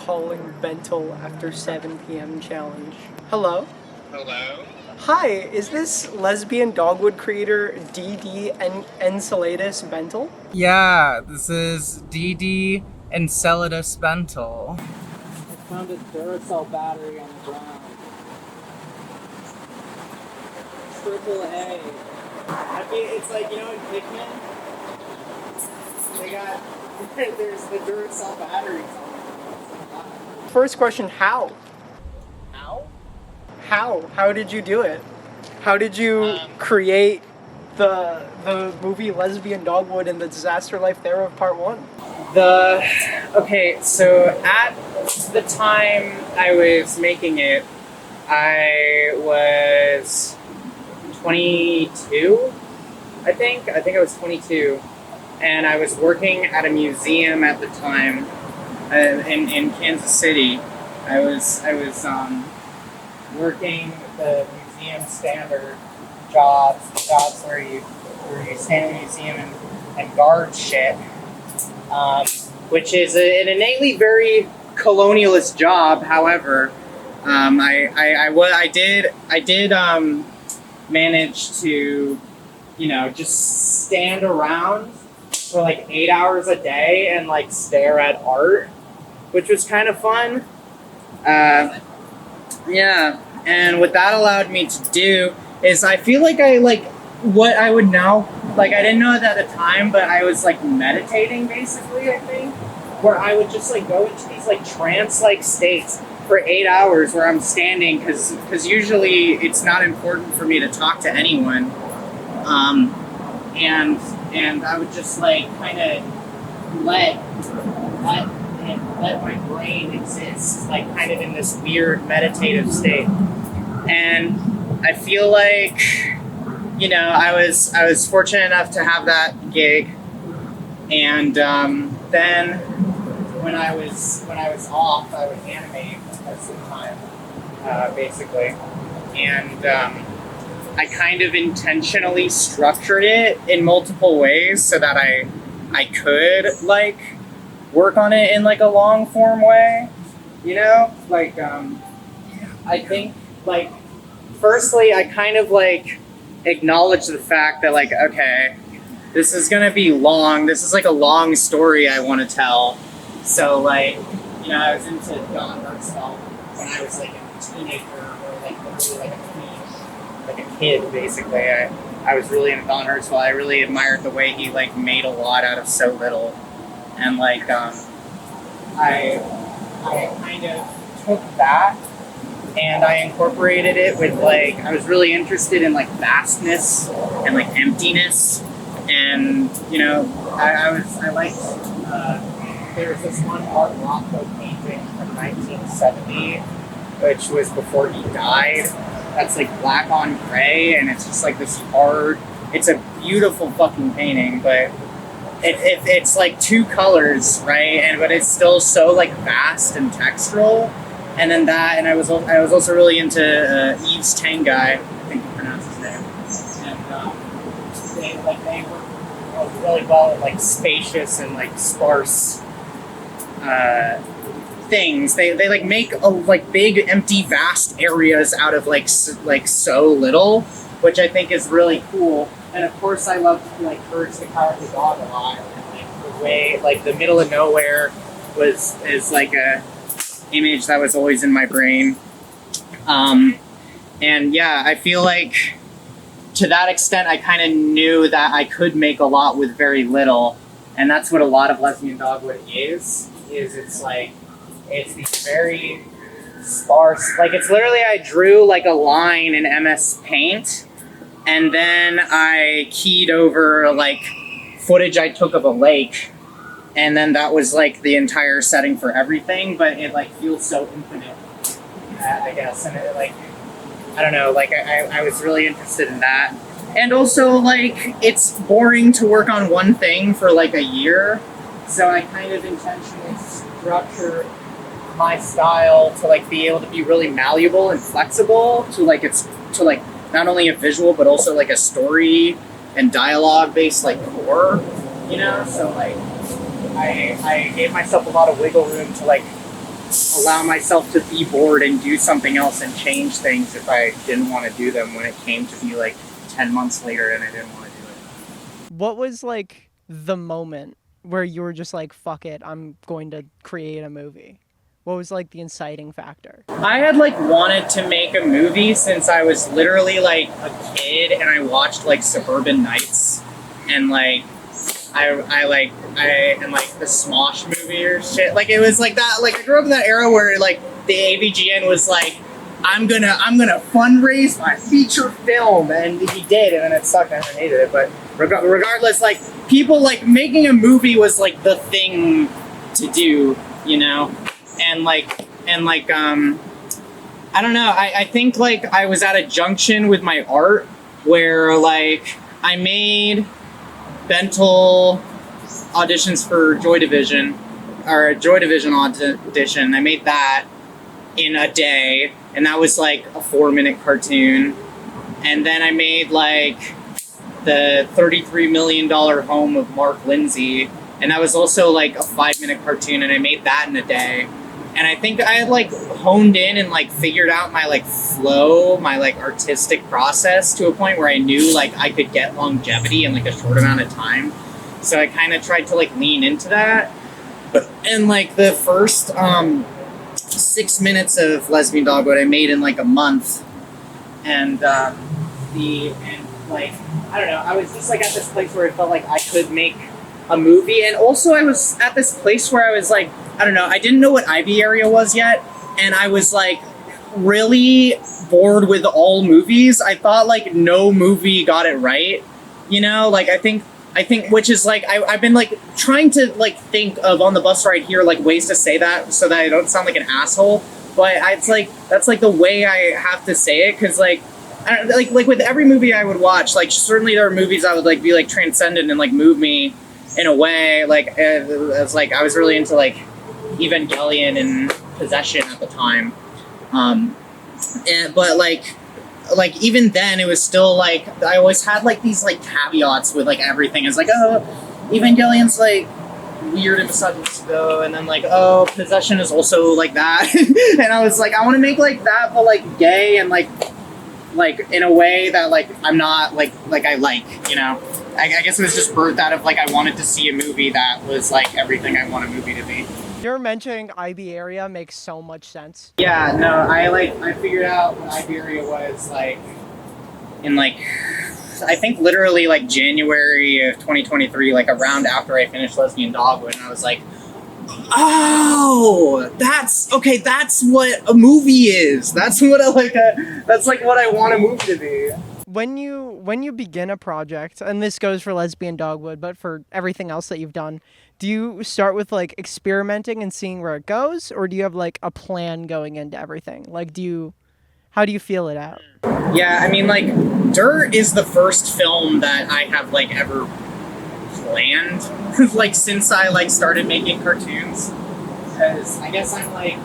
calling bentl after 7 p.m. challenge. Hello? Hello? Hi, is this lesbian dogwood creator DD Enceladus bentl? Yeah, this is DD Enceladus bentl. I found a Duracell battery on the ground. AAA. I mean, it's like, you know, in Pikmin, they got, there's the Duracell batteries on the First question, how? How? How did you do it? How did you create the movie Lesbian Dogwood and the Disaster Life Thereof Part 1? Okay, so at the time I was making it, I was 22, I think I was 22, and I was working at a museum at the time in Kansas City. I was working the museum standard jobs where you stand in a museum and guard shit, which is an innately very colonialist job. However, I did manage to, you know, just stand around for like 8 hours a day and like stare at art, which was kind of fun. Yeah, and what that allowed me to do is I feel like what I would now, like, I didn't know it at the time, but I was like meditating basically, I think, where I would just like go into these like trance-like states for 8 hours where I'm standing, because usually it's not important for me to talk to anyone, and I would just like kind of let my brain exist, like kind of in this weird meditative state. And I feel like, you know, I was fortunate enough to have that gig, and then when I was off, I would animate at some time, basically, and I kind of intentionally structured it in multiple ways so that I could like work on it in like a long form way, you know, like I think, like, firstly, I kind of like acknowledge the fact that, like, okay, this is gonna be long. This is like a long story I want to tell. So, like, you know, I was into Don Hertzfeldt when I was like a teenager, or like literally like a teen, like a kid, basically. I was really into Don Hertzfeldt. I really admired the way he like made a lot out of so little, and like I kind of took that and I incorporated it with, like, I was really interested in like vastness and like emptiness, and, you know, I liked, there was this one Art Rothko painting from 1970, which was before he died, that's like black on gray, and it's just like this hard, it's a beautiful fucking painting, but it's like two colors, right? But it's still so like vast and textural. And then that, and I was also really into Yves Tengai, I think you pronounce his name. And they work really well at like spacious and like sparse things. They like make like big, empty, vast areas out of like so little, which I think is really cool. And of course, I love like Courage the Cowardly Dog a lot. Like the way, like the middle of nowhere is like a image that was always in my brain. And yeah, I feel like to that extent, I kind of knew that I could make a lot with very little, and that's what a lot of Lesbian Dogwood is it's like, it's these very sparse, like, it's literally, I drew like a line in MS Paint, and then I keyed over like footage I took of a lake, and then that was like the entire setting for everything, but it like feels so infinite, I guess, and it, like, I don't know, like I was really interested in that. And also, like, it's boring to work on one thing for like a year, so I kind of intentionally structured my style to like be able to be really malleable and flexible to like not only a visual but also like a story and dialogue based like core, you know. So like I gave myself a lot of wiggle room to like allow myself to be bored and do something else and change things if I didn't want to do them when it came to be like 10 months later and I didn't want to do it. What was like the moment where you were just like, fuck it, I'm going to create a movie? What was like the inciting factor? I had like wanted to make a movie since I was literally like a kid, and I watched like Suburban Nights and like I and like the Smosh movie or shit. Like it was like that. Like I grew up in that era where like the AVGN was like, I'm gonna fundraise my feature film, and he did, and then it sucked and I hated it. But regardless, like people like making a movie was like the thing to do, you know, and I don't know. I think like I was at a junction with my art where like I made bentl auditions for Joy Division, or a Joy Division audition. I made that in a day, and that was like a 4-minute cartoon. And then I made like the $33 million home of Mark Lindsay, and that was also like a 5-minute cartoon, and I made that in a day. And I think I had like honed in and like figured out my like flow, my like artistic process to a point where I knew like I could get longevity in like a short amount of time. So I kind of tried to like lean into that. And like the first 6 minutes of Lesbian Dogwood I made in like a month. And like, I don't know, I was just like at this place where it felt like I could make a movie. And also I was at this place where I was like, I don't know, I didn't know what IB area was yet, and I was like really bored with all movies. I thought like no movie got it right, you know? Like I think which is like I've been like trying to like think of on the bus ride here like ways to say that so that I don't sound like an asshole, but it's like that's like the way I have to say it, because like I don't, like with every movie I would watch, like certainly there are movies I would like be like transcendent and like move me in a way. Like it's like I was really into like Evangelion and Possession at the time, but like even then it was still like I always had like these like caveats with like everything. It's like, oh, Evangelion's like weird and misogynist though, and then like, oh, Possession is also like that. And I was like, I want to make like that but like gay and like in a way that like I'm not like I like, you know. I guess it was just birthed out of like I wanted to see a movie that was like everything I want a movie to be. You're mentioning IB area makes so much sense. Yeah, no, I figured out what IB area was like in like I think literally like January of 2023, like around after I finished Lesbian Dogwood, and I was like, oh, that's what a movie is. That's what that's like what I want a movie to be. When you begin a project, and this goes for Lesbian Dogwood, but for everything else that you've done, do you start with like experimenting and seeing where it goes, or do you have like a plan going into everything? Like how do you feel it out? Yeah, I mean like Dirt is the first film that I have like ever planned like since I like started making cartoons, because I guess I'm like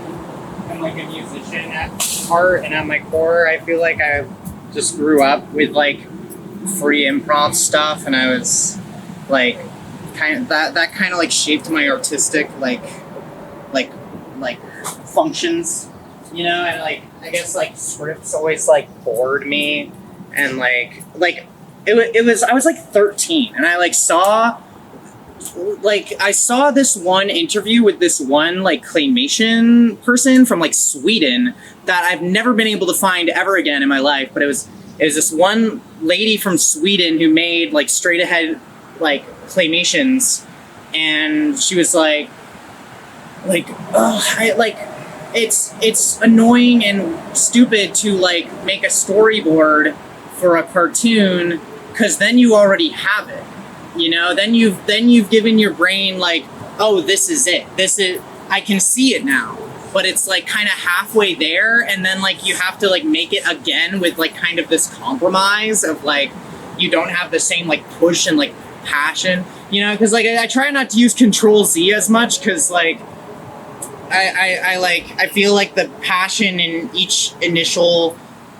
a musician at heart, and at my core I feel like I just grew up with like free improv stuff, and I was like kind of that kind of like shaped my artistic like functions, you know. And like I guess like scripts always like bored me, and like it was I was like 13, and I saw this one interview with this one like claymation person from like Sweden that I've never been able to find ever again in my life. But it was this one lady from Sweden who made like straight ahead like claymations, and she was like it's annoying and stupid to like make a storyboard for a cartoon, because then you already have it. You know, then you've given your brain like, oh, this is it. I can see it now. But it's like kind of halfway there, and then like you have to like make it again with like kind of this compromise of like you don't have the same like push and like passion, you know, because like I try not to use Control-Z as much, because like I feel like the passion in each initial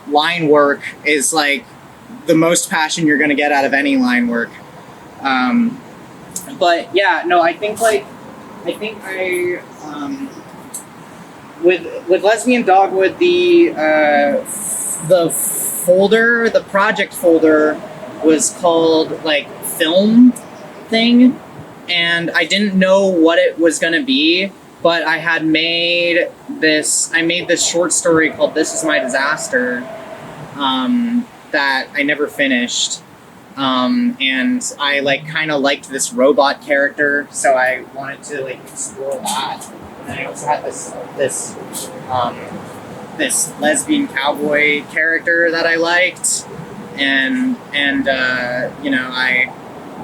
line work is like the most passion you're gonna get out of any line work. But yeah, no, I think with Lesbian Dogwood, the project folder was called like film thing, and I didn't know what it was gonna be, but I made this short story called "This Is My Disaster," that I never finished. And I like kind of liked this robot character, so I wanted to like explore that. And then I also had this lesbian cowboy character that I liked, and I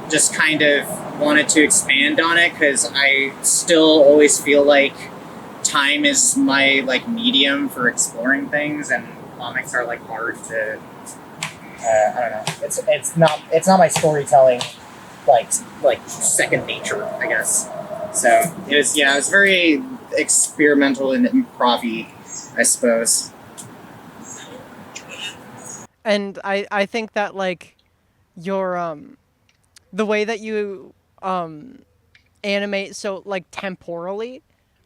just kind of wanted to expand on it because I still always feel like time is my like medium for exploring things, and comics are like hard to. I don't know. It's not my storytelling like second nature, I guess. So it was very experimental and improv-y, I suppose. And I think that like your the way that you animate so like temporally,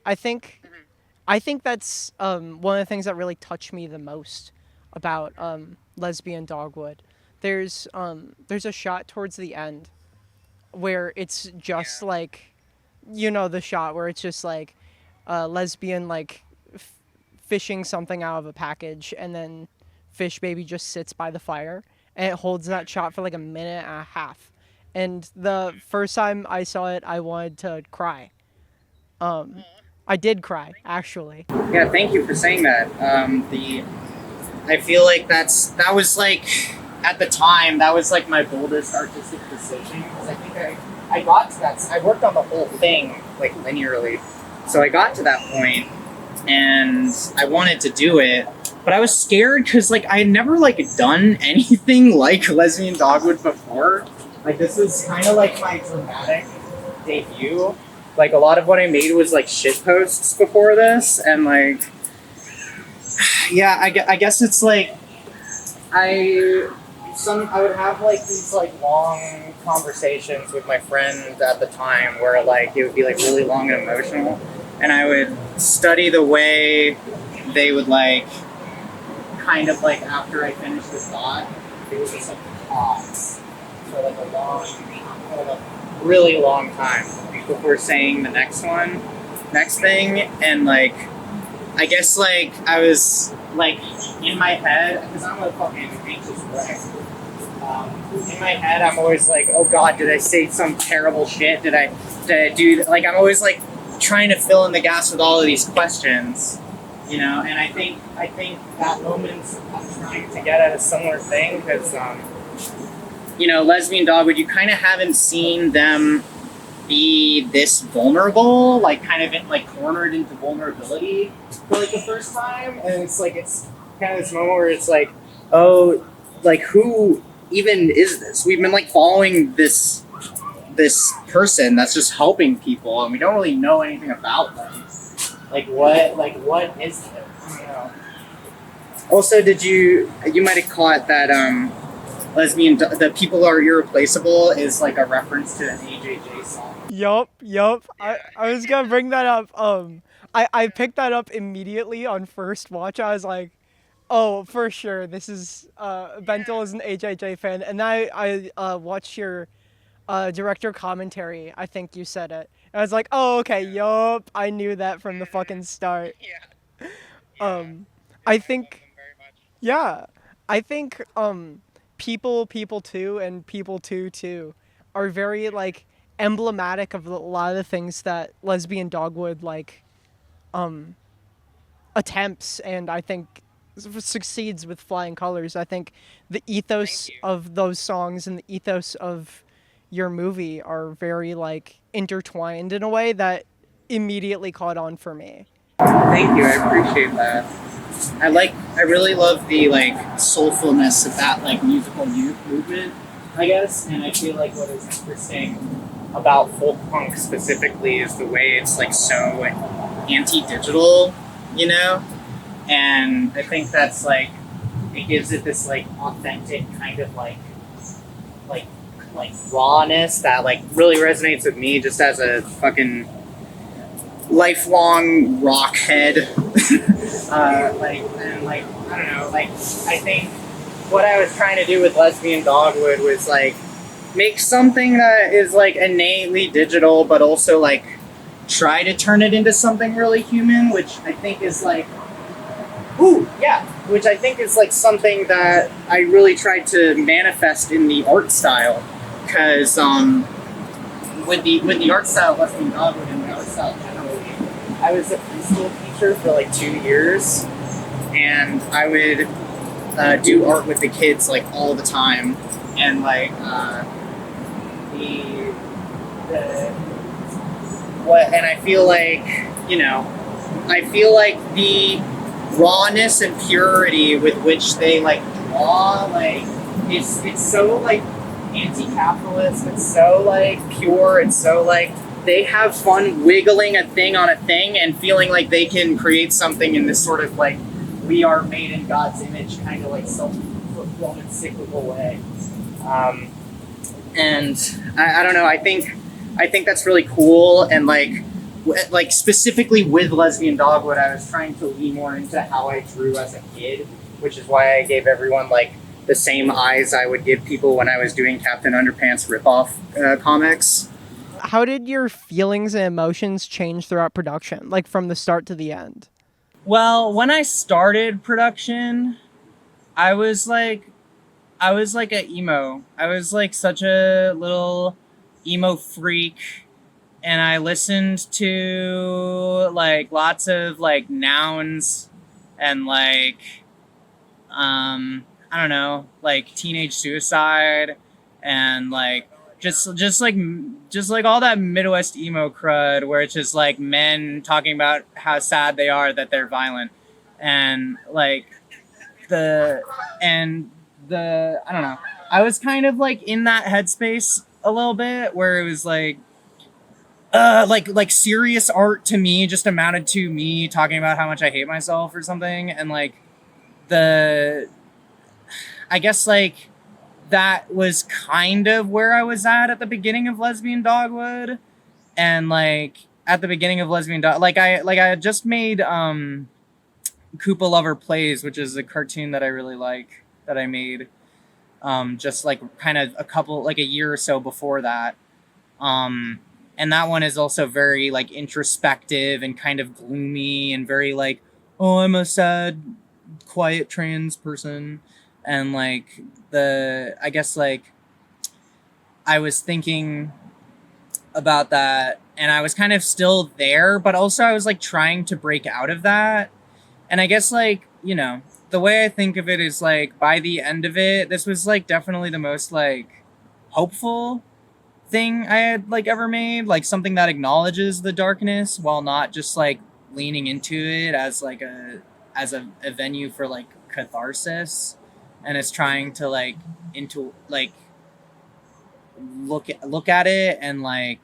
I think I think that's one of the things that really touched me the most about Lesbian Dogwood. There's a shot towards the end where it's just like, the shot where it's just like lesbian like fishing something out of a package, and then fish baby just sits by the fire, and it holds that shot for like a minute and a half. And the first time I saw it, I wanted to cry. I did cry, actually. Yeah, thank you for saying that. I feel like that was like at the time that was like my boldest artistic decision, because I think I got to that. I worked on the whole thing like linearly, so I got to that point and I wanted to do it, but I was scared because like I had never like done anything like Lesbian Dogwood before. Like this was kind of like my dramatic debut. Like a lot of what I made was like shit posts before this, and like yeah, I guess it's like I would have like these like long conversations with my friend at the time where like it would be like really long and emotional, and I would study the way they would like kind of like after I finished the thought, it was just like pause for like a really long time before saying the next thing, and like I guess like I was like in my head, because I'm a fucking anxious wreck. In my head, I'm always like, oh god, did I say some terrible shit? Did I do like I'm always like trying to fill in the gaps with all of these questions, and I think that moment I'm trying to get at a similar thing because Lesbian Dogwood, you kind of haven't seen them be this vulnerable, like kind of like cornered into vulnerability for like the first time, and it's kind of this moment where it's like, oh, like who even is this? We've been like following this person that's just helping people, and we don't really know anything about them. Like what is it? Also, you might have caught that the people are irreplaceable is like a reference to an AJJ song. Yup. I was gonna bring that up. I picked that up immediately on first watch. I was like, oh, for sure, this is bentl is an AJJ fan, and I watched your director commentary. I think you said it. And I was like, oh, okay, yup, I knew that from the fucking start. I think, yeah, I think people 2 and people 2 are very like emblematic of a lot of the things that Lesbian Dogwood like attempts, and I think succeeds with flying colors. I think the ethos of those songs and the ethos of your movie are very like intertwined in a way that immediately caught on for me. Thank you, I appreciate that. I really love the like soulfulness of that like musical youth movement, I guess, and I feel like what is interesting about folk punk specifically is the way it's like so like anti-digital, and I think that's like it gives it this like authentic kind of like rawness that like really resonates with me just as a fucking lifelong rock head. And like, I don't know, like, I think what I was trying to do with Lesbian Dogwood was like make something that is like innately digital, but also like try to turn it into something really human, which I think is like, which I think is like something that I really tried to manifest in the art style, because with the art style, Lesbian Dogwood and the art style generally, I was a preschool teacher for like 2 years, and I would do art with the kids like all the time, and like the what, and I feel like, you know, I feel like the rawness and purity with which they like draw, like it's so like anti-capitalist, it's so like pure, it's so like they have fun wiggling a thing on a thing and feeling like they can create something in this sort of like we are made in God's image kind of like self-fulfillment cyclical way. And I don't know, I think that's really cool, and like specifically with Lesbian Dogwood, I was trying to lean more into how I drew as a kid, which is why I gave everyone like the same eyes I would give people when I was doing Captain Underpants ripoff comics. How did your feelings and emotions change throughout production, like from the start to the end? Well, when I started production, I was like a emo. I was like such a little emo freak, and I listened to like lots of like nouns and like I don't know, like teenage suicide and like just like all that Midwest emo crud where it's just like men talking about how sad they are that they're violent, and like the I don't know. I was kind of like in that headspace a little bit where it was like like serious art to me just amounted to me talking about how much I hate myself or something, and like the I guess like that was kind of where I was at the beginning of Lesbian Dogwood, and like at the beginning of Lesbian Dog, like I had just made Koopa Lover Plays, which is a cartoon that I really like that I made just like kind of a year or so before that. And that one is also very like introspective and kind of gloomy and very like, oh, I'm a sad, quiet trans person. And like I guess like I was thinking about that, and I was kind of still there, but also I was like trying to break out of that. And I guess like, you know, the way I think of it is like by the end of it, this was like definitely the most like hopeful thing I had like ever made, like something that acknowledges the darkness while not just like leaning into it as like a venue for like catharsis, and it's trying to like into like look at it and like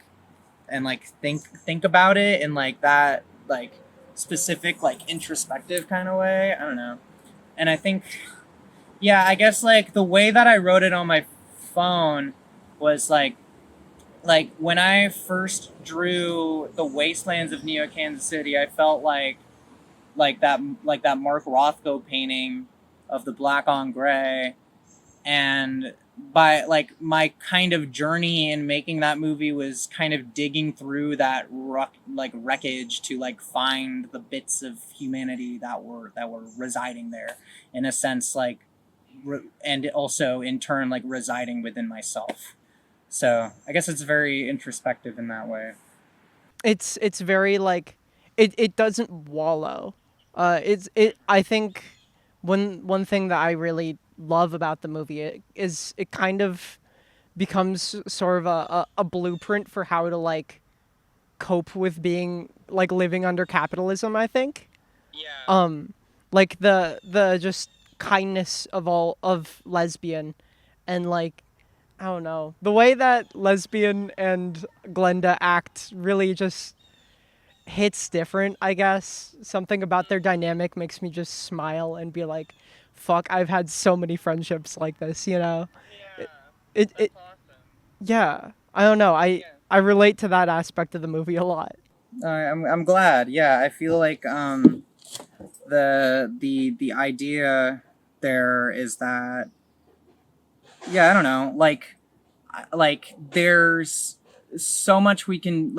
think about it in like that like specific like introspective kind of way. I don't know. And I think, yeah, I guess like the way that I wrote it on my phone was like when I first drew the wastelands of Neo Kansas City, I felt like that Mark Rothko painting of the black on gray, and by like my kind of journey in making that movie was kind of digging through that wreckage to like find the bits of humanity that were residing there, in a sense, like and also in turn like residing within myself. So I guess it's very introspective in that way. It's very like it doesn't wallow. I think one thing that I really love about the movie is it kind of becomes sort of a blueprint for how to like cope with being like living under capitalism, I think. Yeah. Like the just kindness of all of lesbian, and like I don't know, the way that lesbian and Glenda act really just hits different, I guess. Something about their dynamic makes me just smile and be like, fuck, I've had so many friendships like this, you know? It, it Awesome. yeah. I don't know. I relate to that aspect of the movie a lot. I'm glad. Yeah, I feel like the idea there is that, yeah, I don't know, like there's so much we can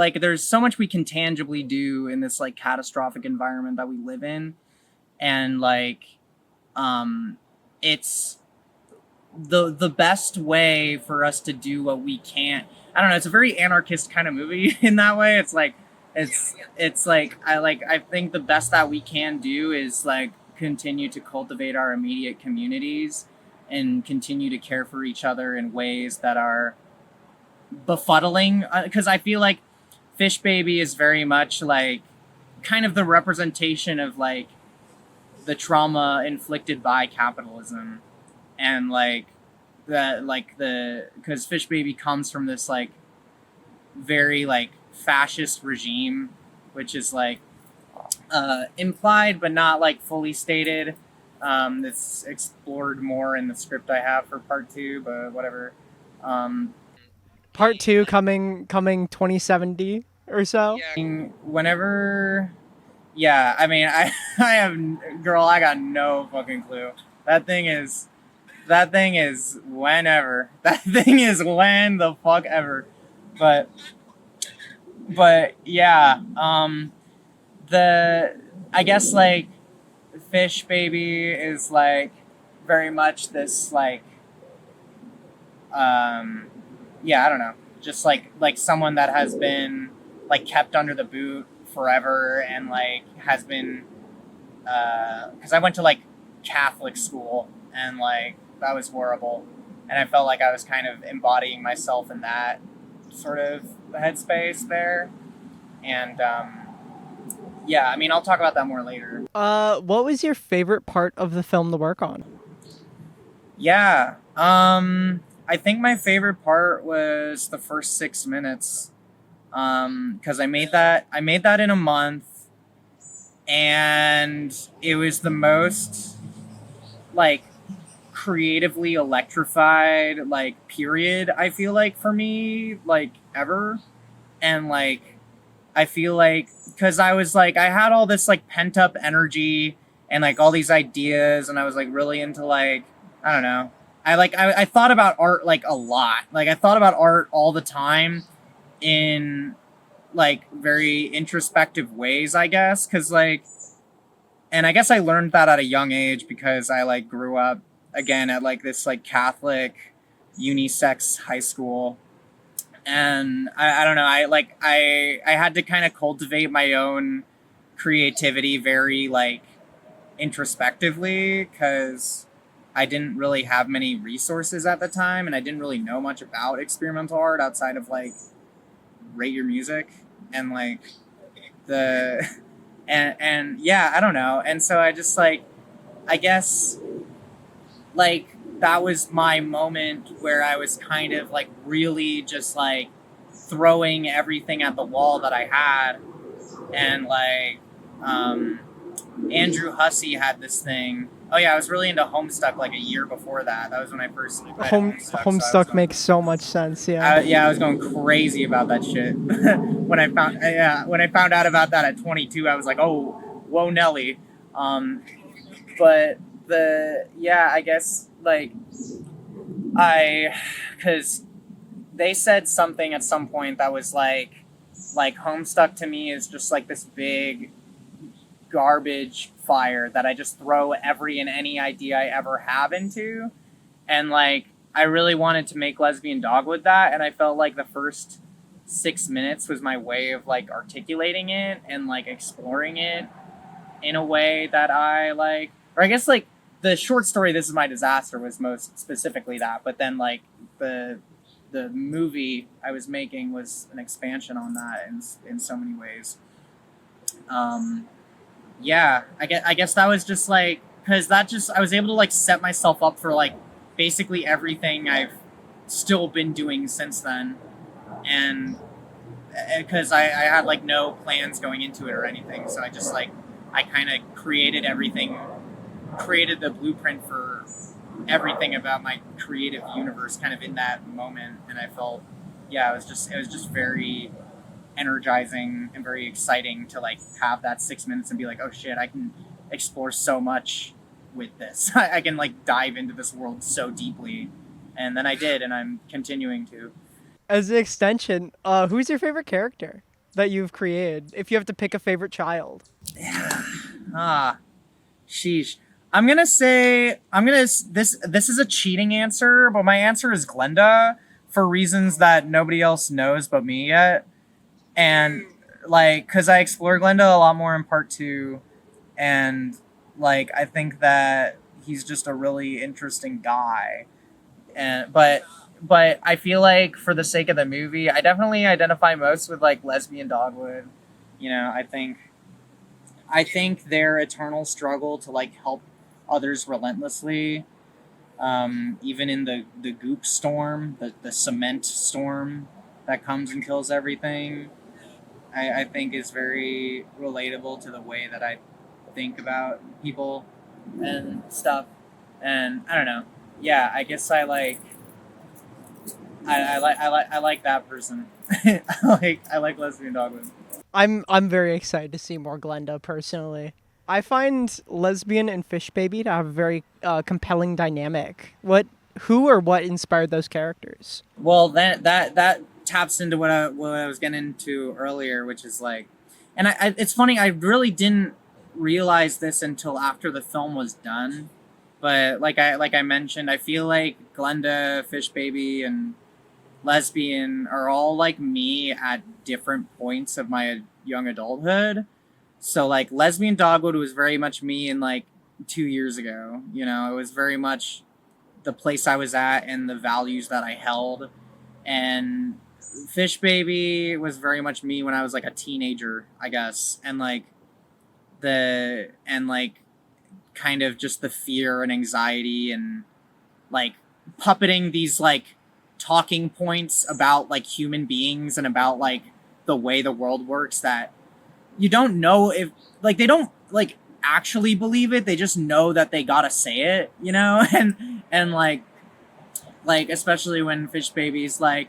tangibly do in this like catastrophic environment that we live in, and like um it's the best way for us to do what we can't. I don't know, it's a very anarchist kind of movie in that way. It's like it's like I think the best that we can do is like continue to cultivate our immediate communities and continue to care for each other in ways that are befuddling, because I feel like Fish Baby is very much like kind of the representation of like the trauma inflicted by capitalism, and like that, like the because Fish Baby comes from this like very like fascist regime, which is like implied but not like fully stated. It's explored more in the script I have for part two, but whatever. Um, Part two coming 2070 or so. Whenever, yeah, I mean, I have, girl, I got no fucking clue. That thing is, that thing is whenever. That thing is when the fuck ever. But, but yeah, the, I guess like Fish Baby is like very much this like, um, yeah, I don't know, just like someone that has been like kept under the boot forever, and like has been, because I went to like Catholic school, and like that was horrible, and I felt like I was kind of embodying myself in that sort of headspace there, and yeah, I mean, I'll talk about that more later. What was your favorite part of the film to work on? Yeah, I think my favorite part was the first 6 minutes, because I made that in a month, and it was the most like creatively electrified like period, I feel like, for me, like ever. And like I feel like, because I was like, I had all this like pent up energy and like all these ideas, and I was like really into like, I don't know, I thought about art like a lot. Like I thought about art all the time in like very introspective ways, I guess, because like, and I guess I learned that at a young age because I like grew up again at like this like Catholic unisex high school, and I don't know, I had to kind of cultivate my own creativity very like introspectively, because I didn't really have many resources at the time, and I didn't really know much about experimental art outside of like Rate Your Music and like the and yeah, I don't know. And so I just like, I guess like that was my moment where I was kind of like really just like throwing everything at the wall that I had. And like Andrew Hussey had this thing. Oh yeah, I was really into Homestuck like a year before that. That was when I first read Homestuck. So Homestuck makes so much sense. Yeah. yeah, I was going crazy about that shit. When I found out about that at 22, I was like, oh, whoa, Nelly. But I guess like because they said something at some point that was like Homestuck to me is just like this big garbage fire that I just throw every and any idea I ever have into, and like I really wanted to make Lesbian Dogwood that, and I felt like the first 6 minutes was my way of like articulating it and like exploring it in a way that I like, or I guess like the short story This Is My Disaster was most specifically that, but then like the movie I was making was an expansion on that in so many ways. Yeah, I guess that was just like, because that just, I was able to like set myself up for like basically everything I've still been doing since then, and because I had like no plans going into it or anything, so I just like, I kind of created everything, created the blueprint for everything about my creative universe kind of in that moment, and I felt, yeah, it was just very energizing and very exciting to like have that 6 minutes and be like, oh shit, I can explore so much with this. I can like dive into this world so deeply. And then I did, and I'm continuing to. As an extension, who's your favorite character that you've created? If you have to pick a favorite child. Ah, sheesh. This is a cheating answer, but my answer is Glenda for reasons that nobody else knows but me yet. And like, because I explore Glenda a lot more in part 2, and like I think that he's just a really interesting guy. And but I feel like for the sake of the movie, I definitely identify most with like lesbian Dogwood. You know, I think their eternal struggle to like help others relentlessly, even in the goop storm, the cement storm that comes and kills everything, I think is very relatable to the way that I think about people and stuff. And I don't know. Yeah, I guess I like that person. I like lesbian Dogwood. I'm very excited to see more Glenda personally. I find lesbian and fish baby to have a very compelling dynamic. Who or what inspired those characters? Well, that taps into what I was getting into earlier, which is like, and it's funny, I really didn't realize this until after the film was done, but like I mentioned, I feel like Glenda, Fish Baby, and Lesbian are all like me at different points of my young adulthood. So like Lesbian Dogwood was very much me in like 2 years ago. You know, it was very much the place I was at and the values that I held. And Fish Baby was very much me when I was like a teenager, I guess. And like kind of just the fear and anxiety and like puppeting these like talking points about like human beings and about like the way the world works that you don't know if like they don't like actually believe it, they just know that they gotta say it, you know. And like especially when Fish Baby's like,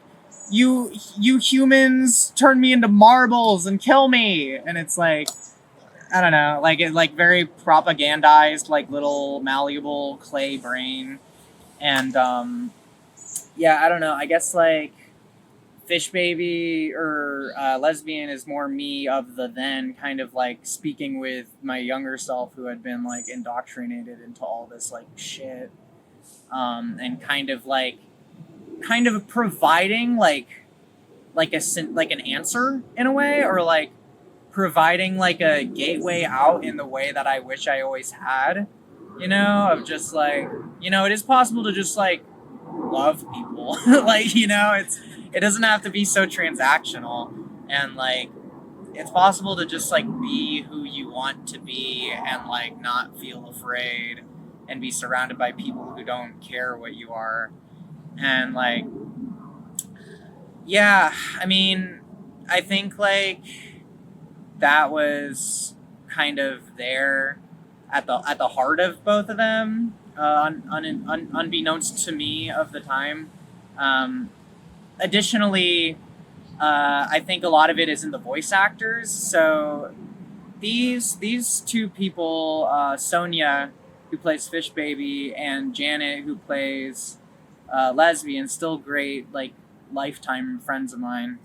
you humans turn me into marbles and kill me, and it's like, I don't know, like it like very propagandized like little malleable clay brain. And yeah, I don't know, I guess like Fish Baby or Lesbian is more me of the then, kind of like speaking with my younger self who had been like indoctrinated into all this like shit, and kind of providing like an answer in a way, or like providing like a gateway out in the way that I wish I always had, you know, of just like, you know, it is possible to just like love people. Like, you know, it doesn't have to be so transactional, and like it's possible to just like be who you want to be and like not feel afraid and be surrounded by people who don't care what you are. And like, yeah, I mean, I think like that was kind of there at the heart of both of them, unbeknownst to me of the time. Additionally, I think a lot of it is in the voice actors. So these two people, Sonia, who plays Fish Baby, and Janet, who plays Lesbian, still great like lifetime friends of mine.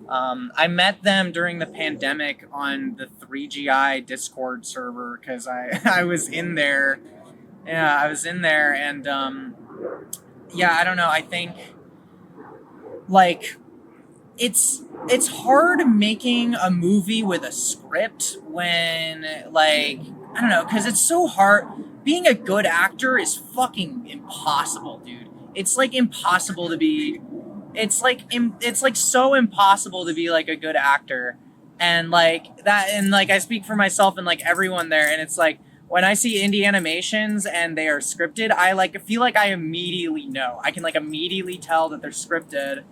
I met them during the pandemic on the 3GI Discord server because I was in there. Yeah, I was in there, and yeah, I don't know. I think like it's hard making a movie with a script when like, I don't know, because it's so hard. Being a good actor is fucking impossible, dude. It's like impossible to be. It's like so impossible to be like a good actor, and like that, and like I speak for myself and like everyone there, and it's like when I see indie animations and they are scripted, I like feel like I immediately know. I can like immediately tell that they're scripted,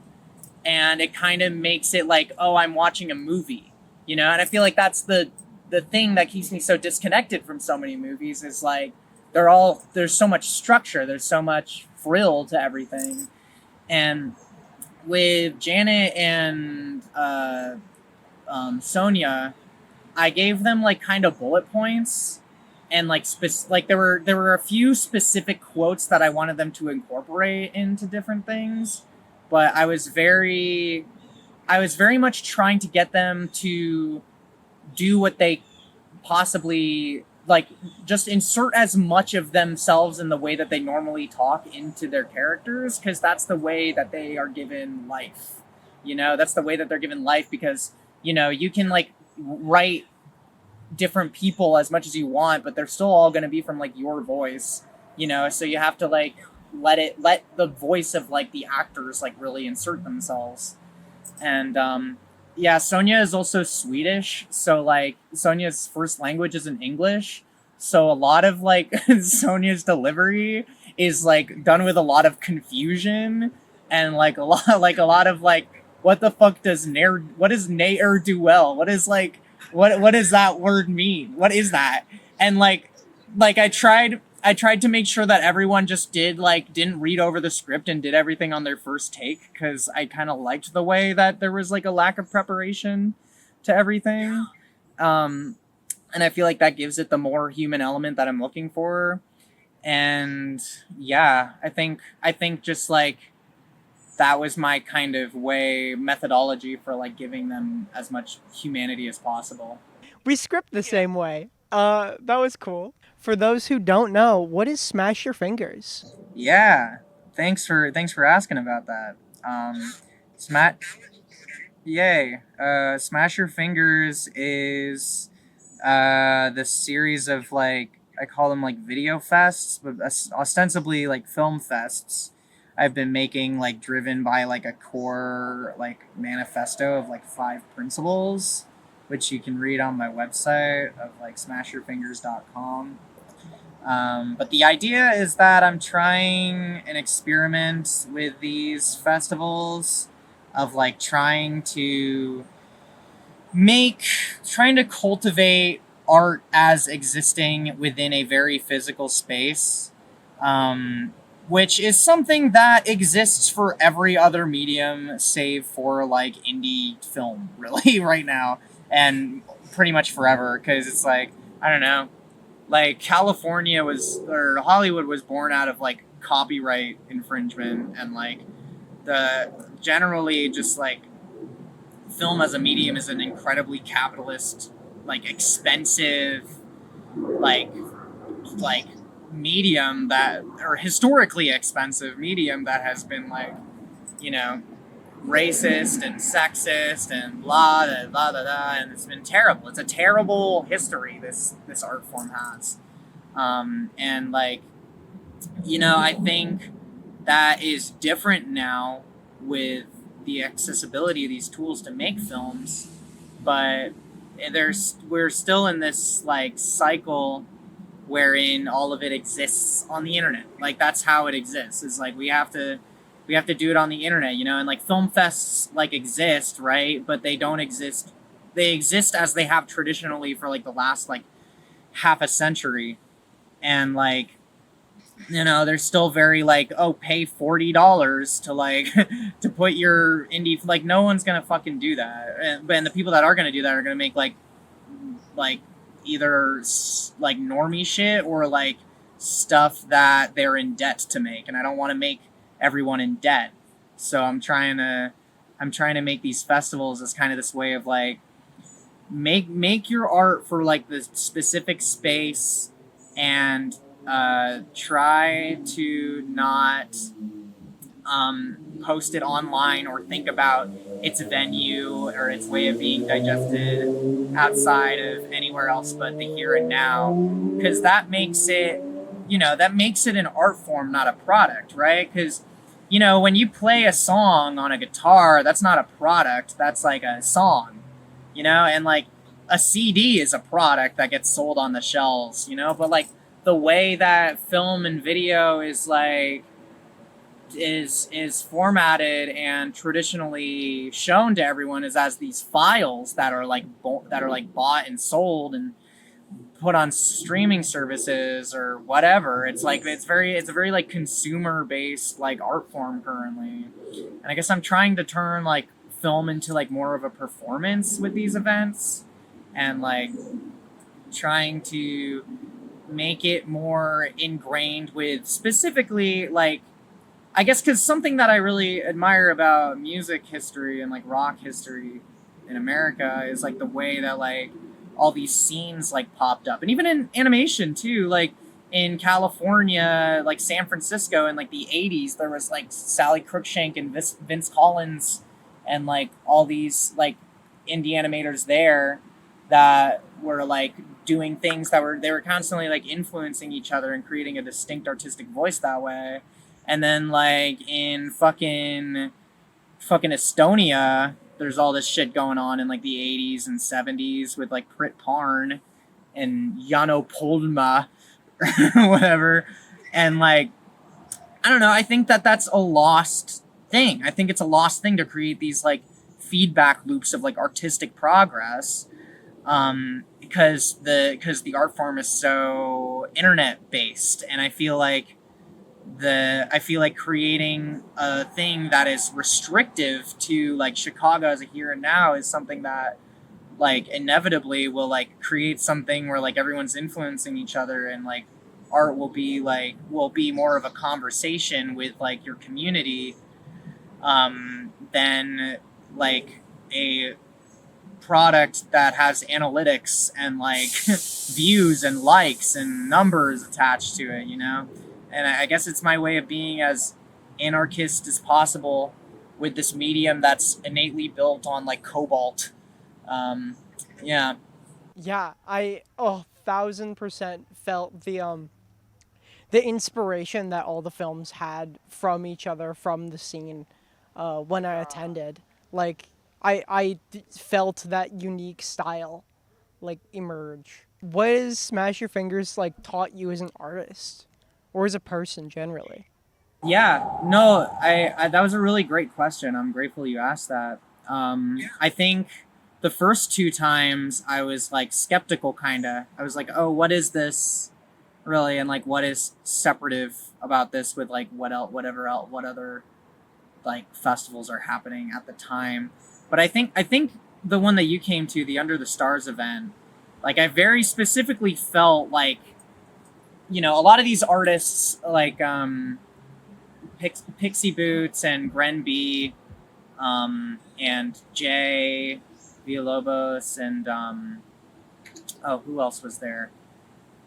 and it kind of makes it like, oh, I'm watching a movie, you know. And I feel like that's the thing that keeps me so disconnected from so many movies is like there's so much structure, there's so much frill to everything. And with Janet and Sonia, I gave them like kind of bullet points, and like like there were a few specific quotes that I wanted them to incorporate into different things, but I was very much trying to get them to do what they possibly like, just insert as much of themselves in the way that they normally talk into their characters, because that's the way that they are given life. That's the way that they're given life, because you can like write different people as much as you want, but they're still all going to be from like your voice. So you have to like let the voice of like the actors like really insert themselves. And yeah, Sonia is also Swedish, so like Sonia's first language isn't English, so a lot of like Sonia's delivery is like done with a lot of confusion, and like a lot of like, what the fuck does what is ne'er do well, what is like what does that word mean, what is that? And like I tried to make sure that everyone just didn't read over the script and did everything on their first take, because I kind of liked the way that there was like a lack of preparation to everything. And I feel like that gives it the more human element that I'm looking for. And yeah, I think just like that was my kind of methodology for like giving them as much humanity as possible. We script the same way. That was cool. For those who don't know, what is Smash Your Fingers? Yeah, thanks for asking about that. Smash, yay! Smash Your Fingers is the series of like, I call them like video fests, but ostensibly like film fests. I've been making like driven by like a core like manifesto of like 5 principles, which you can read on my website of like smashyourfingers.com. But the idea is that I'm trying an experiment with these festivals of like trying to cultivate art as existing within a very physical space, which is something that exists for every other medium save for like indie film, really, right now, and pretty much forever, because it's like, I don't know, like Hollywood was born out of like copyright infringement, and like the generally just like film as a medium is an incredibly capitalist, like expensive, like like medium that, or historically expensive medium that has been like, you know, racist and sexist and blah da blah da da, and it's been terrible. It's a terrible history this art form has, and like, I think that is different now with the accessibility of these tools to make films, but we're still in this like cycle wherein all of it exists on the internet. Like, that's how it exists. It's like we have to do it on the internet, and like film fests like exist, right? But they don't exist. They exist as they have traditionally for like the last like half a century, and like, they're still very like, oh, pay $40 to like to put your indie, like no one's gonna fucking do that. And the people that are gonna do that are gonna make like either like normie shit or like stuff that they're in debt to make, and I don't want to make everyone in debt. So I'm trying to make these festivals as kind of this way of like, make your art for like the specific space, and try to not post it online or think about its venue or its way of being digested outside of anywhere else but the here and now, because that makes it an art form, not a product, right? Because when you play a song on a guitar, that's not a product, that's like a song, and like a CD is a product that gets sold on the shelves, but like the way that film and video is like is formatted and traditionally shown to everyone is as these files that are like bought and sold and put on streaming services or whatever. It's a very like consumer based like art form currently, and I guess I'm trying to turn like film into like more of a performance with these events, and like trying to make it more ingrained with specifically like, I guess, because something that I really admire about music history and like rock history in America is like the way that like all these scenes like popped up, and even in animation too, like in California, like San Francisco in like the 80s, there was like Sally Cruikshank and Vince Collins and like all these like indie animators there that were like doing things that were, they were constantly like influencing each other and creating a distinct artistic voice that way. And then like in fucking Estonia, there's all this shit going on in like the 80s and 70s with like Prit Parn and Jano Polma or whatever. And like, I don't know, I think that that's a lost thing. I think it's a lost thing to create these like feedback loops of like artistic progress, because the art form is so internet based. And I feel like creating a thing that is restrictive to like Chicago as a here and now is something that like inevitably will like create something where like everyone's influencing each other, and like art will be more of a conversation with like your community, than like a product that has analytics and like views and likes and numbers attached to it, you know? And I guess it's my way of being as anarchist as possible with this medium that's innately built on like cobalt. Yeah. Yeah, I 1,000% felt the inspiration that all the films had from each other, from the scene, when I attended. Like, felt that unique style, like, emerge. What has Smash Your Fingers, like, taught you as an artist? Or as a person, generally? Yeah, no, I that was a really great question. I'm grateful you asked that. I think the first two times I was like skeptical, kind of. I was like, oh, what is this really? And like, what is separative about this with like what other like festivals are happening at the time? But I think the one that you came to, the Under the Stars event, like I very specifically felt like, you know, a lot of these artists like Pixie Boots and Gren B, and Jay Villalobos, and who else was there?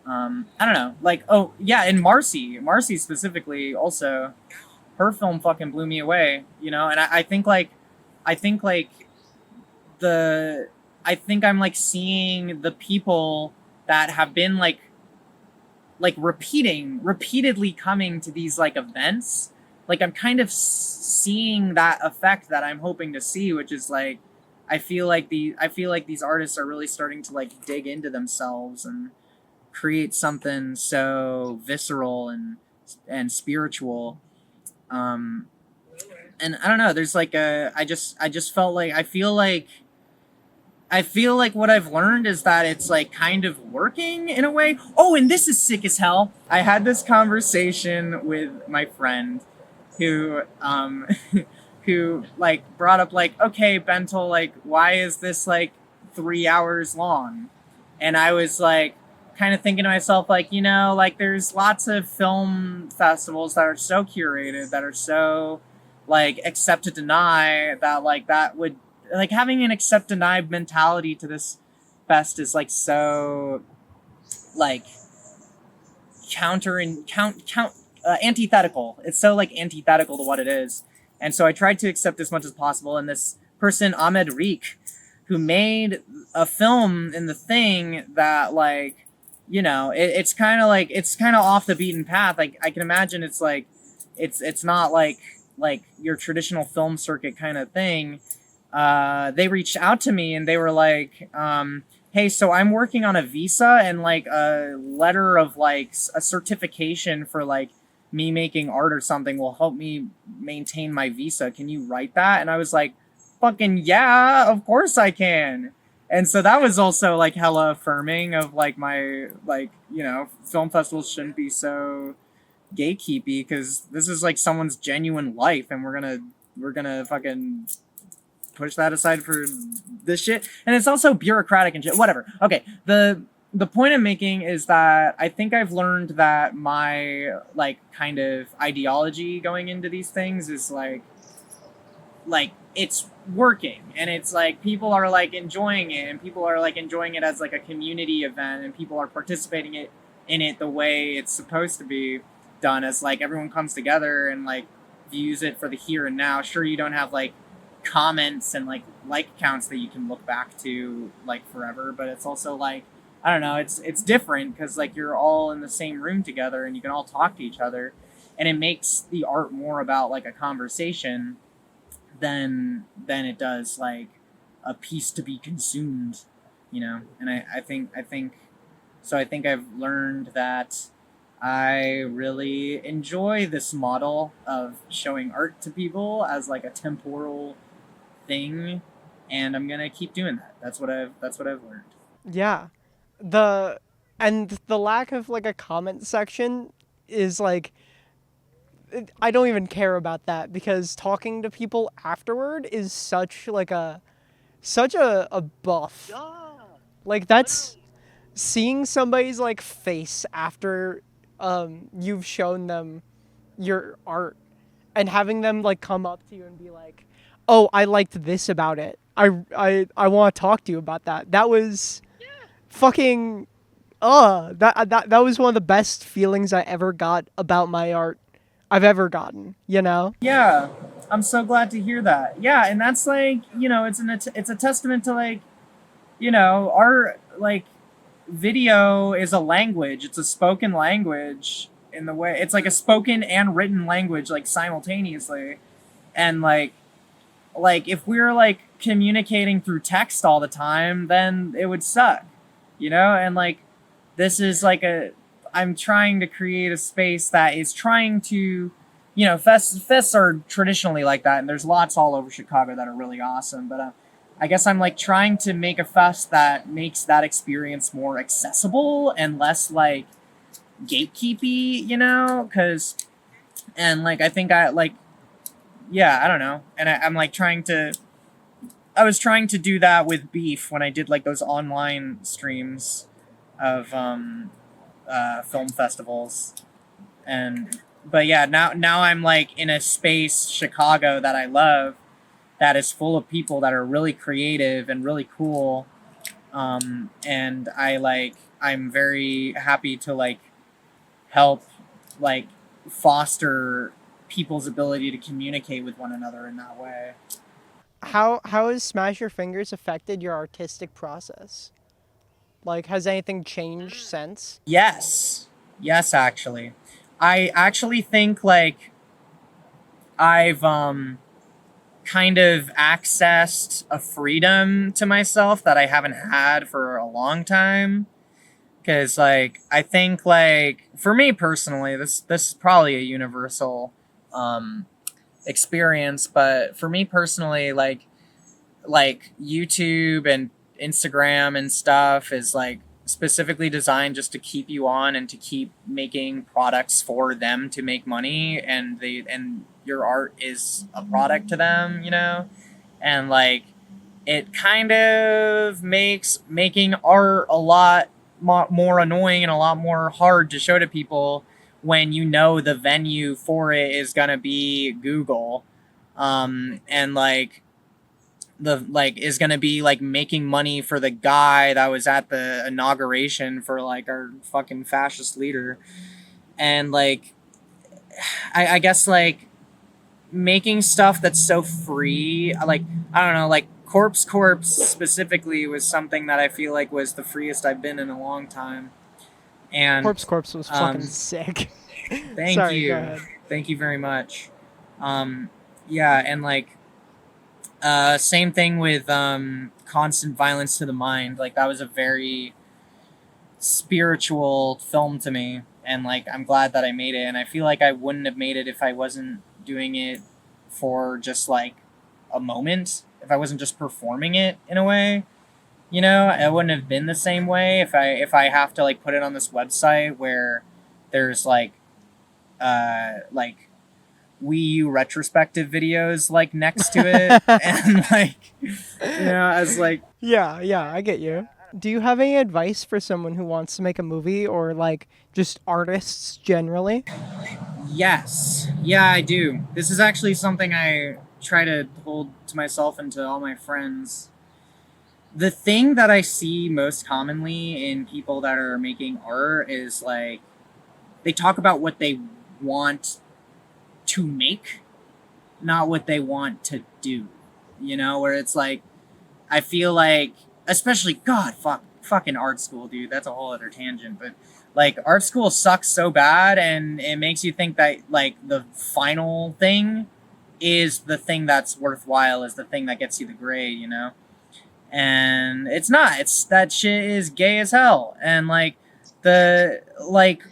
I don't know. Like, oh yeah, and Marcy specifically also, her film fucking blew me away, you know. And I think I'm like seeing the people that have been like repeatedly coming to these like events. Like I'm kind of seeing that effect that I'm hoping to see, which is like I feel like these artists are really starting to like dig into themselves and create something so visceral and spiritual. And I don't know, there's like I just felt like I feel like what I've learned is that it's like kind of working in a way. Oh, and this is sick as hell. I had this conversation with my friend who who like brought up like, okay, bentl, like why is this like 3 hours long? And I was like kind of thinking to myself, like, you know, like there's lots of film festivals that are so curated, that are so like accept to deny, that like that would like having an accept deny mentality to this fest is like so like antithetical. It's so like antithetical to what it is. And so I tried to accept as much as possible. And this person, Ahmed Reek, who made a film in the thing that like, you know, it's kind of off the beaten path. Like I can imagine it's like, it's not like your traditional film circuit kind of thing. They reached out to me and they were like, hey, so I'm working on a visa and like a letter of like a certification for like me making art or something will help me maintain my visa. Can you write that? And I was like, fucking yeah, of course I can. And so that was also like hella affirming of like my, like, you know, film festivals shouldn't be so gatekeepy, because this is like someone's genuine life and we're gonna fucking push that aside for this shit. And it's also bureaucratic and shit. Whatever. Okay. The point I'm making is that I think I've learned that my like kind of ideology going into these things is like it's working, and it's like people are like enjoying it, and people are like enjoying it as like a community event, and people are participating in it the way it's supposed to be done, as like everyone comes together and like views it for the here and now. Sure, you don't have like comments and like counts that you can look back to like forever, but it's also like, I don't know, it's different because like you're all in the same room together and you can all talk to each other, and it makes the art more about like a conversation than it does like a piece to be consumed, you know. And I think so. I think I've learned that I really enjoy this model of showing art to people as like a temporal thing, and I'm gonna keep doing that. That's what I've learned. Yeah. The and the lack of like a comment section is like, I don't even care about that, because talking to people afterward is such a buff. Like that's seeing somebody's like face after you've shown them your art, and having them like come up to you and be like, "Oh, I liked this about it. I want to talk to you about that." That was fucking that was one of the best feelings I ever got about my art I've ever gotten, you know? Yeah, I'm so glad to hear that. Yeah, and that's like, you know, it's a testament to like, you know, our like video is a language. It's a spoken language in the way it's like a spoken and written language like simultaneously. And like if we're like communicating through text all the time, then it would suck, you know? And like this is like I'm trying to create a space that is trying to, you know, fests are traditionally like that, and there's lots all over Chicago that are really awesome. But I guess I'm like trying to make a fest that makes that experience more accessible and less like gatekeepy, you know? Because, and like I think I like, yeah, I don't know, and I'm like I was trying to do that with Beef when I did like those online streams of film festivals. And but yeah, now I'm like in a space, Chicago, that I love, that is full of people that are really creative and really cool, and I'm very happy to like help like foster people's ability to communicate with one another in that way. How has Smash Your Fingers affected your artistic process? Like, has anything changed since? Yes, actually, I actually think like I've kind of accessed a freedom to myself that I haven't had for a long time. Because like I think like for me personally, this is probably a universal um, experience, but for me personally, like YouTube and Instagram and stuff is like specifically designed just to keep you on and to keep making products for them to make money, and your art is a product to them, you know? And like it kind of makes making art a lot more annoying and a lot more hard to show to people when you know the venue for it is gonna be Google, and like the like is gonna be like making money for the guy that was at the inauguration for like our fucking fascist leader. And like I guess like making stuff that's so free, like I don't know, like Corpse specifically was something that I feel like was the freest I've been in a long time. And Corpse was fucking sick. thank Sorry, go you. ahead. Thank you very much. Yeah, and like same thing with Constant Violence to the Mind. Like that was a very spiritual film to me, and like I'm glad that I made it, and I feel like I wouldn't have made it if I wasn't doing it for just like a moment, if I wasn't just performing it in a way. You know, it wouldn't have been the same way if I have to like put it on this website where there's like Wii U retrospective videos like next to it, and like, as like, Yeah, I get you. Do you have any advice for someone who wants to make a movie or like just artists generally? yes, yeah, I do. This is actually something I try to hold to myself and to all my friends. The thing that I see most commonly in people that are making art is like they talk about what they want to make, not what they want to do. Where it's like I feel like, especially God, fucking art school, dude. That's a whole other tangent, but like art school sucks so bad, and it makes you think that like the final thing is the thing that's worthwhile, is the thing that gets you the grade. And it's not. It's that shit is gay as hell, and like the like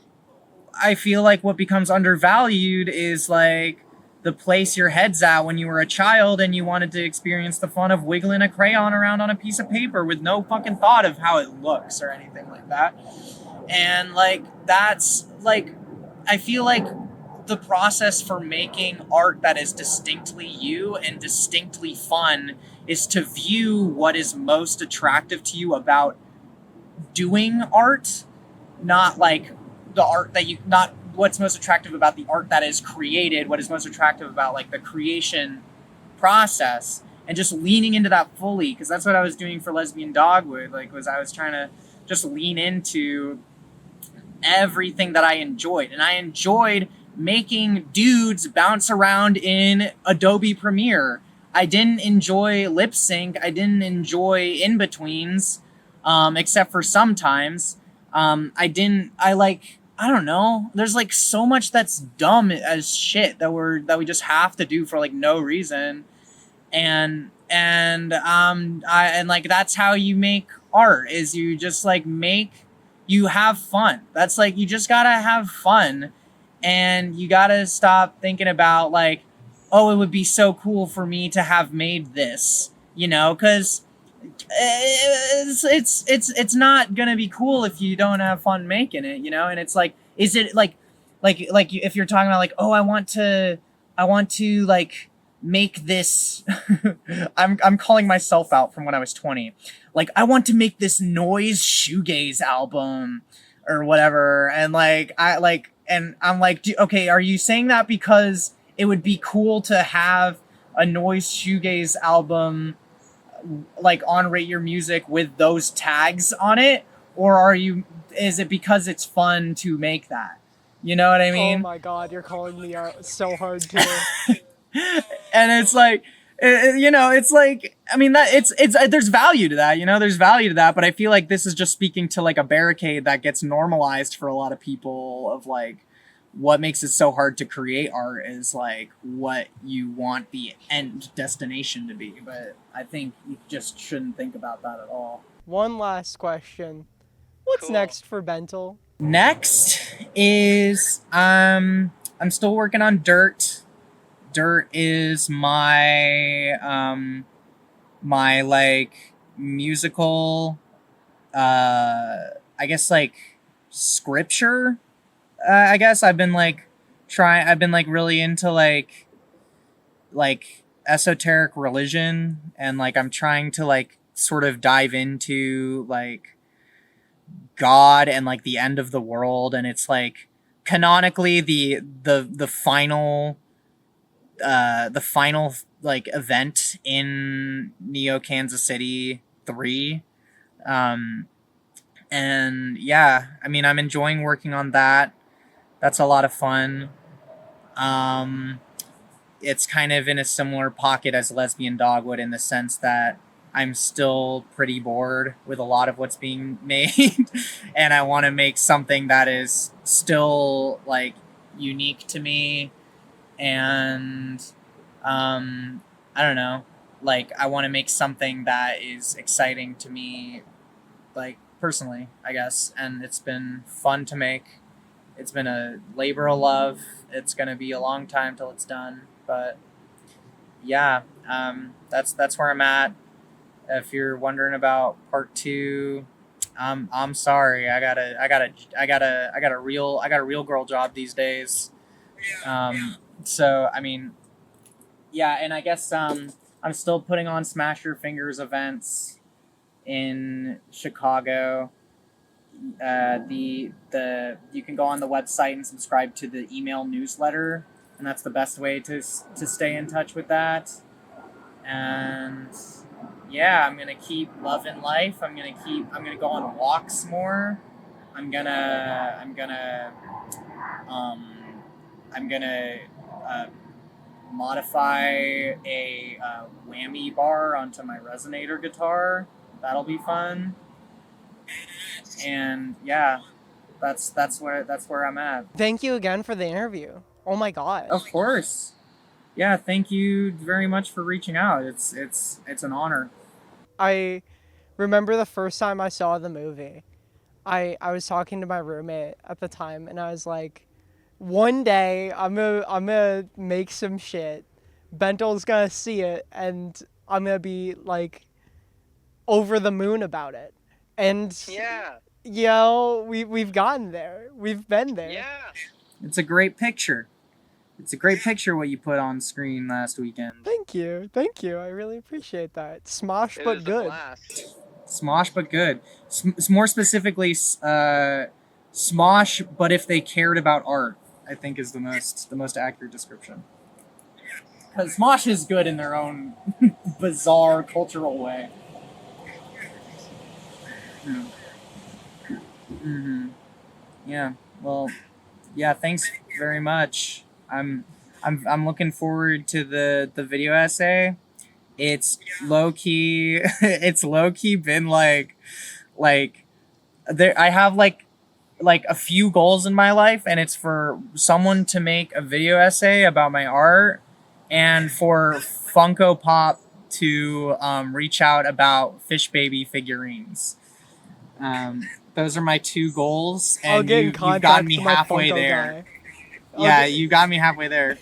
I feel like what becomes undervalued is like the place your head's at when you were a child and you wanted to experience the fun of wiggling a crayon around on a piece of paper with no fucking thought of how it looks or anything like that. And like that's like I feel like the process for making art that is distinctly you and distinctly fun is to view what is most attractive to you about doing art, not like the art that you not what's most attractive about the art that is created, what is most attractive about like the creation process, and just leaning into that fully, because that's what I was doing for Lesbian Dogwood. Like was I was trying to just lean into everything that I enjoyed, and I enjoyed making dudes bounce around in Adobe Premiere. I didn't enjoy lip sync. I didn't enjoy in-betweens, except for sometimes. I don't know. There's like so much that's dumb as shit that we just have to do for like no reason. And like that's how you make art, is you just like you have fun. That's like, you just gotta have fun, and you gotta stop thinking about like, oh, it would be so cool for me to have made this, because it's not gonna be cool if you don't have fun making it, and it's like, is it like if you're talking about like, oh, I want to like make this I'm calling myself out from when I was 20. Like, I want to make this noise shoegaze album or whatever, and like I'm like, okay, are you saying that because it would be cool to have a noise shoegaze album like on Rate Your Music with those tags on it, or is it because it's fun to make that? You know what I Oh mean? my god, you're calling me out so hard too. And it's like, it's like, I mean, that it's there's value to that, there's value to that, but I feel like this is just speaking to like a barricade that gets normalized for a lot of people, of like what makes it so hard to create art is like what you want the end destination to be. But I think you just shouldn't think about that at all. One last question. What's Cool. next for Bentl? Next is I'm still working on Dirt. Dirt is my like musical I guess like scripture. I guess I've been like really into like esoteric religion, and like I'm trying to like sort of dive into like God and like the end of the world, and it's like canonically the final like event in Neo Kansas City 3. And yeah, I mean, I'm enjoying working on that. That's a lot of fun. It's kind of in a similar pocket as Lesbian Dogwood, in the sense that I'm still pretty bored with a lot of what's being made, and I want to make something that is still like unique to me, and I don't know, like I want to make something that is exciting to me, like personally, I guess, and it's been fun to make. It's been a labor of love. It's gonna be a long time till it's done, but yeah, that's where I'm at. If you're wondering about part 2, I'm sorry. I got a real girl job these days. So I mean, yeah, and I guess I'm still putting on Smash Your Fingers events in Chicago. The you can go on the website and subscribe to the email newsletter, and that's the best way to stay in touch with that. And yeah, I'm gonna keep loving life. I'm gonna go on walks more. I'm gonna I'm gonna um I'm gonna uh, modify a whammy bar onto my resonator guitar. That'll be fun. And yeah, that's where I'm at. Thank you again for the interview. Oh my gosh. Of course. Yeah, thank you very much for reaching out. It's an honor. I remember the first time I saw the movie. I was talking to my roommate at the time, and I was like, one day I'm gonna make some shit. Bentel's gonna see it, and I'm gonna be like over the moon about it. And Yeah. we've gotten there. We've been there. Yeah. It's a great picture. It's a great picture what you put on screen last weekend. Thank you. I really appreciate that. Smosh but good. Smosh but good. More specifically, Smosh, but if they cared about art, I think is the most accurate description. Because Smosh is good in their own bizarre cultural way. Yeah. Mm-hmm. Yeah. Well, yeah. Thanks very much. I'm looking forward to the video essay. It's low key. It's low key been like there. I have like a few goals in my life, and it's for someone to make a video essay about my art, and for Funko Pop to reach out about Fish Baby figurines. Those are my two goals, I'll and get in you've contact gotten me with my halfway Funko there. guy. Yeah, you got me halfway there.